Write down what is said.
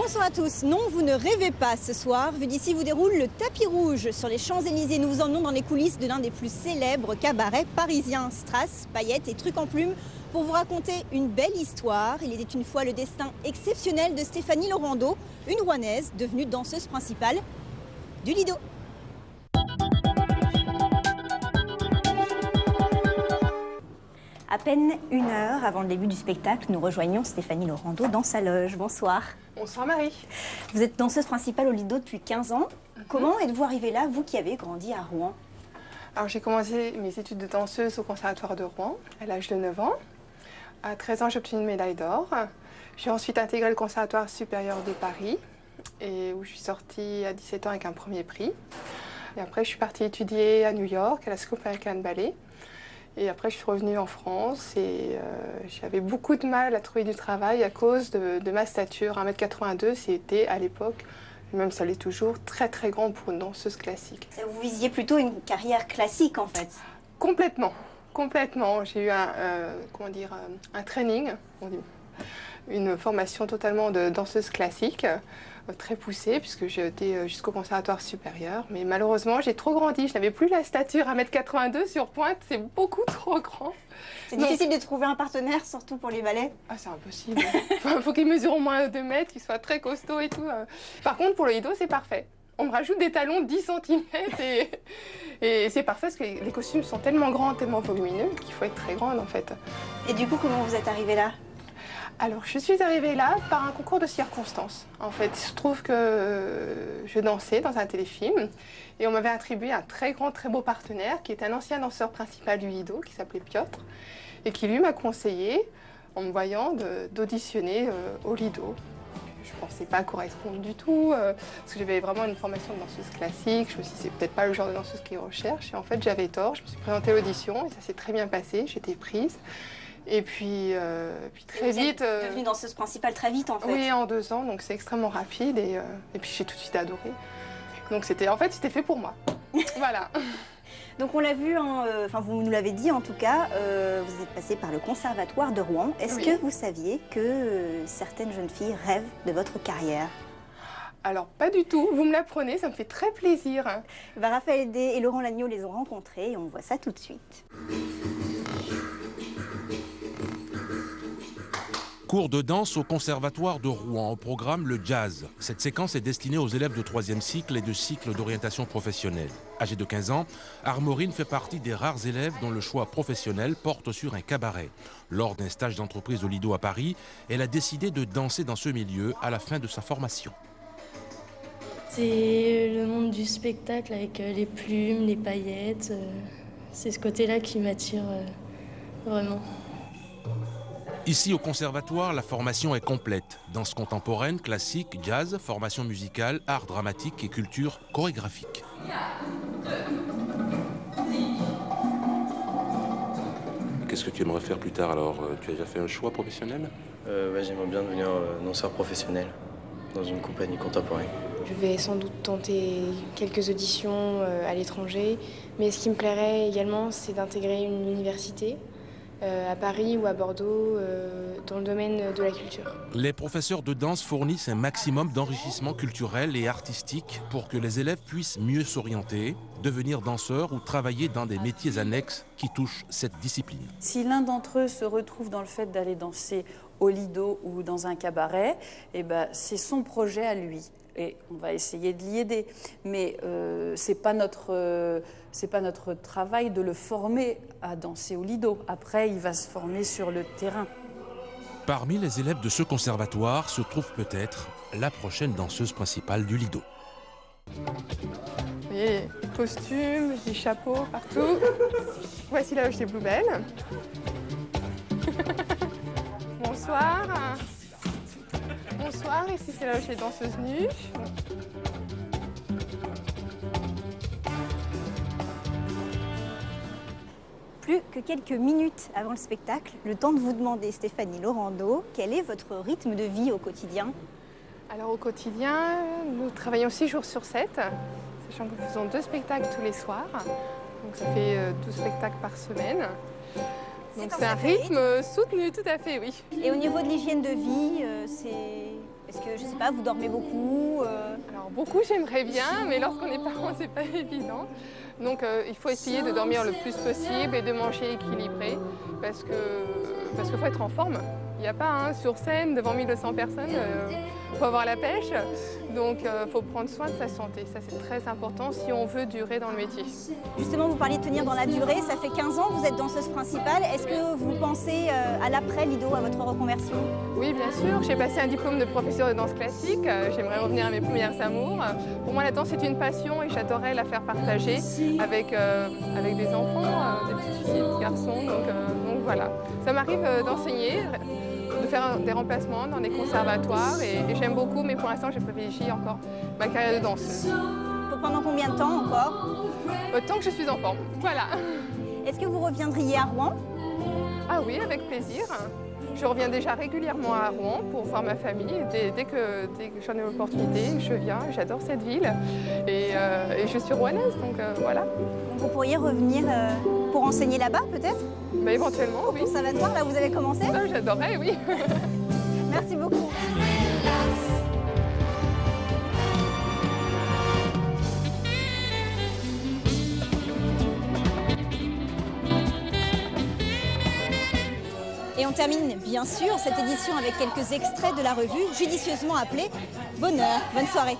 bonsoir à tous. Non, vous ne rêvez pas ce soir. Vu d'ici vous déroule le tapis rouge sur les Champs-Élysées. Nous vous emmenons dans les coulisses de l'un des plus célèbres cabarets parisiens. Strass, paillettes et trucs en plumes pour vous raconter une belle histoire. Il était une fois le destin exceptionnel de Stéphanie Laurando, une Rouennaise devenue danseuse principale du Lido. À peine une heure avant le début du spectacle, nous rejoignons Stéphanie Laurando dans sa loge. Bonsoir. Bonsoir Marie. Vous êtes danseuse principale au Lido depuis 15 ans. Comment êtes-vous arrivée là, vous qui avez grandi à Rouen? Alors j'ai commencé mes études de danseuse au Conservatoire de Rouen à l'âge de 9 ans. À 13 ans, j'ai obtenu une médaille d'or. J'ai ensuite intégré le Conservatoire supérieur de Paris, et où je suis sortie à 17 ans avec un premier prix. Et après, je suis partie étudier à New York, à la School of American Ballet. Et après, je suis revenue en France et j'avais beaucoup de mal à trouver du travail à cause de ma stature. 1,82 m, c'était à l'époque, même ça l'est toujours, très très grand pour une danseuse classique. Vous visiez plutôt une carrière classique en fait? Complètement, complètement. J'ai eu un training, une formation totalement de danseuse classique, très poussée, puisque j'ai été jusqu'au conservatoire supérieur. Mais malheureusement, j'ai trop grandi. Je n'avais plus la stature 1,82 m sur pointe, c'est beaucoup trop grand. C'est difficile de trouver un partenaire, surtout pour les ballets. Ah, c'est impossible. Il faut qu'il mesure au moins 2 mètres, qu'il soit très costaud et tout. Par contre, pour le Lido, c'est parfait. On me rajoute des talons de 10 cm et c'est parfait parce que les costumes sont tellement grands, tellement volumineux qu'il faut être très grande en fait. Et du coup, comment vous êtes arrivée là? Alors, je suis arrivée là par un concours de circonstances. En fait, il se trouve que je dansais dans un téléfilm et on m'avait attribué un très grand, très beau partenaire qui est un ancien danseur principal du Lido, qui s'appelait Piotr, et qui lui m'a conseillé, en me voyant, d'auditionner au Lido. Je ne pensais pas correspondre du tout, parce que j'avais vraiment une formation de danseuse classique. Je me suis dit, c'est peut-être pas le genre de danseuse qu'ils recherchent. Et en fait, j'avais tort. Je me suis présentée à l'audition et ça s'est très bien passé. J'étais prise. Et puis très vite... Vous êtes devenue danseuse principale très vite en fait? Oui, en 2 ans, donc c'est extrêmement rapide et puis j'ai tout de suite adoré. Donc c'était fait pour moi. Voilà. Donc on l'a vu, vous nous l'avez dit en tout cas, vous êtes passée par le Conservatoire de Rouen. Est-ce que vous saviez que certaines jeunes filles rêvent de votre carrière? Alors pas du tout, vous me l'apprenez, ça me fait très plaisir. Raphaël Day et Laurent Lagneau les ont rencontrés et on voit ça tout de suite. Cours de danse au Conservatoire de Rouen, au programme le jazz. Cette séquence est destinée aux élèves de 3e cycle et de cycle d'orientation professionnelle. Âgée de 15 ans, Armorine fait partie des rares élèves dont le choix professionnel porte sur un cabaret. Lors d'un stage d'entreprise au Lido à Paris, elle a décidé de danser dans ce milieu à la fin de sa formation. C'est le monde du spectacle avec les plumes, les paillettes. C'est ce côté-là qui m'attire vraiment. Ici, au conservatoire, la formation est complète. Danse contemporaine, classique, jazz, formation musicale, art dramatique et culture chorégraphique. Qu'est-ce que tu aimerais faire plus tard alors? Tu as déjà fait un choix professionnel? J'aimerais bien devenir danseur professionnel dans une compagnie contemporaine. Je vais sans doute tenter quelques auditions à l'étranger, mais ce qui me plairait également, c'est d'intégrer une université. À Paris ou à Bordeaux, dans le domaine de la culture. Les professeurs de danse fournissent un maximum d'enrichissement culturel et artistique pour que les élèves puissent mieux s'orienter, devenir danseurs ou travailler dans des métiers annexes qui touchent cette discipline. Si l'un d'entre eux se retrouve dans le fait d'aller danser au Lido ou dans un cabaret, c'est son projet à lui. Et on va essayer de l'y aider. Mais c'est pas notre travail de le former à danser au Lido. Après, il va se former sur le terrain. Parmi les élèves de ce conservatoire se trouve peut-être la prochaine danseuse principale du Lido. Vous voyez, les costumes, les chapeaux partout. Voici la loge des Bluebell. Bonsoir. Bonsoir, ici c'est la loge des danseuses nues. Plus que quelques minutes avant le spectacle, le temps de vous demander, Stéphanie Laurando, quel est votre rythme de vie au quotidien? Alors au quotidien, nous travaillons 6 jours sur 7, sachant que nous faisons 2 spectacles tous les soirs. Donc ça fait 12 spectacles par semaine. Donc c'est un rythme soutenu, tout à fait, oui. Et au niveau de l'hygiène de vie, est-ce que, je sais pas, vous dormez beaucoup Alors beaucoup, j'aimerais bien, mais lorsqu'on est parent, c'est pas évident. Donc il faut essayer de dormir le plus possible et de manger équilibré parce qu'il faut être en forme. Il n'y a pas sur scène devant 1200 personnes, faut avoir la pêche. Donc il faut prendre soin de sa santé. Ça c'est très important si on veut durer dans le métier. Justement, vous parliez de tenir dans la durée. Ça fait 15 ans que vous êtes danseuse principale. Est-ce que vous pensez à l'après Lido, à votre reconversion? Oui, bien sûr. J'ai passé un diplôme de professeur de danse classique. J'aimerais revenir à mes premiers amours. Pour moi, la danse c'est une passion et j'adorais la faire partager avec des enfants, des petites filles, des garçons. Donc voilà. Ça m'arrive d'enseigner, de faire des remplacements dans des conservatoires et j'aime beaucoup, mais pour l'instant, j'ai privilégié encore ma carrière de danseuse. Pendant combien de temps encore? Tant que je suis en forme. Voilà. Est-ce que vous reviendriez à Rouen? Ah oui, avec plaisir. Je reviens déjà régulièrement à Rouen pour voir ma famille. Dès que j'en ai l'opportunité, je viens. J'adore cette ville et je suis rouennaise, donc voilà. Donc vous pourriez revenir pour enseigner là-bas, peut-être? Bah, éventuellement, oui. Au conservatoire, là où vous avez commencé? J'adorerais, oui. Merci beaucoup. Et on termine bien sûr cette édition avec quelques extraits de la revue judicieusement appelée Bonheur. Bonne soirée.